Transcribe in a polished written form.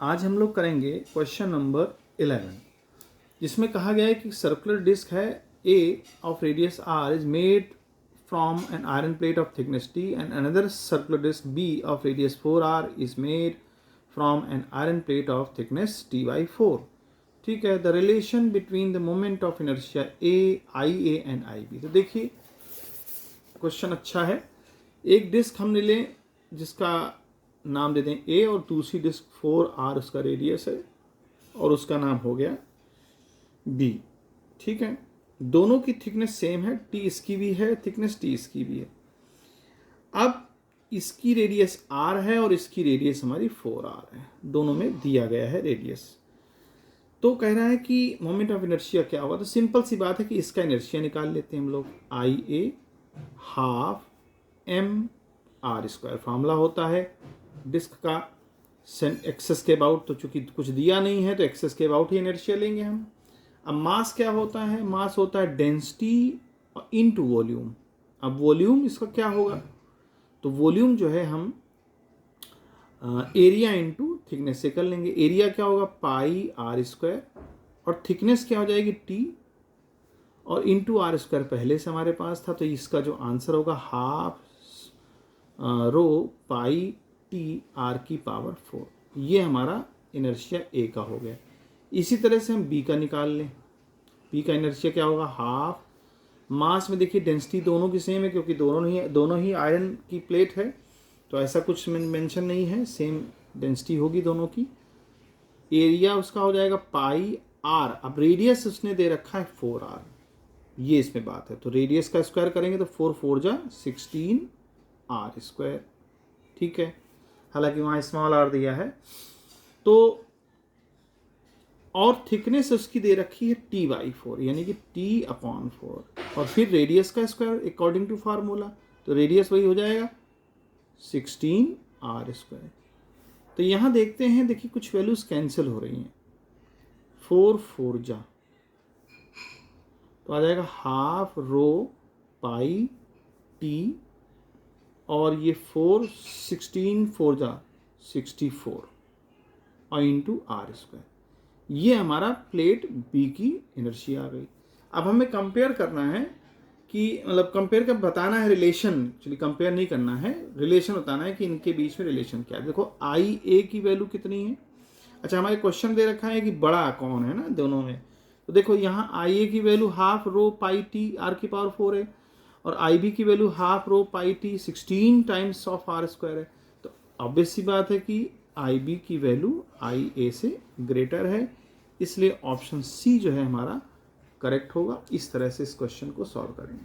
आज हम लोग करेंगे क्वेश्चन नंबर 11, जिसमें कहा गया है कि सर्कुलर डिस्क है A of radius R is made from an iron plate of thickness T and another circular disc B of radius 4R is made from an iron plate of thickness T by 4. ठीक है, the relation between the moment of inertia A, IA and IB. तो देखिए question अच्छा है। एक disc हमने ले जिसका नाम दे दें A और दूसरी डिस्क 4R उसका रेडियस है और उसका नाम हो गया B। ठीक है, दोनों की थिकनेस सेम है, T इसकी भी है, थिकनेस T इसकी भी है। अब इसकी रेडियस R है और इसकी रेडियस हमारी 4R है, दोनों में दिया गया है रेडियस। तो कह रहा है कि मोमेंट ऑफ इनर्शिया क्या होगा। तो सिंपल सी बात है कि इसका इनर्शिया निकाल लेते हैं हम लोग। IA half mr²। फार्मूला होता है डिस्क का एक्सेस के अबाउट, तो चूंकि कुछ दिया नहीं है तो एक्सेस के अबाउट ही इनर्शिया लेंगे हम। अब मास क्या होता है, मास होता है डेंसिटी इनटू वॉल्यूम। अब वॉल्यूम इसका क्या होगा, तो वॉल्यूम जो है हम एरिया इनटू थिकनेस से कर लेंगे। एरिया क्या होगा πr² और थिकनेस क्या हो जाएगी T और इनटू r² पहले से हमारे पास था, तो इसका जो आंसर होगा हाफ रो पाई T r⁴। ये हमारा इनर्शिया A का हो गया। इसी तरह से हम B का निकाल लें। B का इनर्शिया क्या होगा हाफ, मास में देखिए डेंसिटी दोनों की सेम है क्योंकि दोनों ही आयरन की प्लेट है, तो ऐसा कुछ मेंशन नहीं है, सेम डेंसिटी होगी दोनों की। एरिया उसका हो जाएगा πr। अब रेडियस उसने दे रखा है 4r, ये इसमें बात है, तो रेडियस का स्क्वायर करेंगे तो 4 4 जा 16r²। ठीक है, हालांकि वहाँ स्मॉल r दिया है। तो और थिकनेस उसकी दे रखी है T/4 यानी कि T/4 और फिर रेडियस का स्क्वायर अकॉर्डिंग टू फार्मूला, तो रेडियस वही हो जाएगा 16r²। तो यहाँ देखते हैं, देखिए कुछ वैल्यूज कैंसिल हो रही हैं। 4 4 जा तो आ जाएगा हाफ रो पाई T और ये 16 4 जा 64 और इंटू r²। ये हमारा प्लेट B की इनर्शिया आ गई। अब हमें कंपेयर करना है कि मतलब कंपेयर कर बताना है रिलेशन, एक्चुअली कंपेयर नहीं करना है, रिलेशन बताना है कि इनके बीच में रिलेशन क्या है। देखो IA की वैल्यू कितनी है। अच्छा, हमारे क्वेश्चन दे रखा है कि बड़ा कौन है ना दोनों में, तो देखो यहाँ IA की वैल्यू हाफ रो पाई T r⁴ है और IB की value half rho pi T 16 times of r² है। तो ऑब्वियस सी बात है कि IB की वैल्यू IA से ग्रेटर है, इसलिए ऑप्शन C जो है हमारा करेक्ट होगा। इस तरह से इस क्वेश्चन को सॉल्व करेंगे।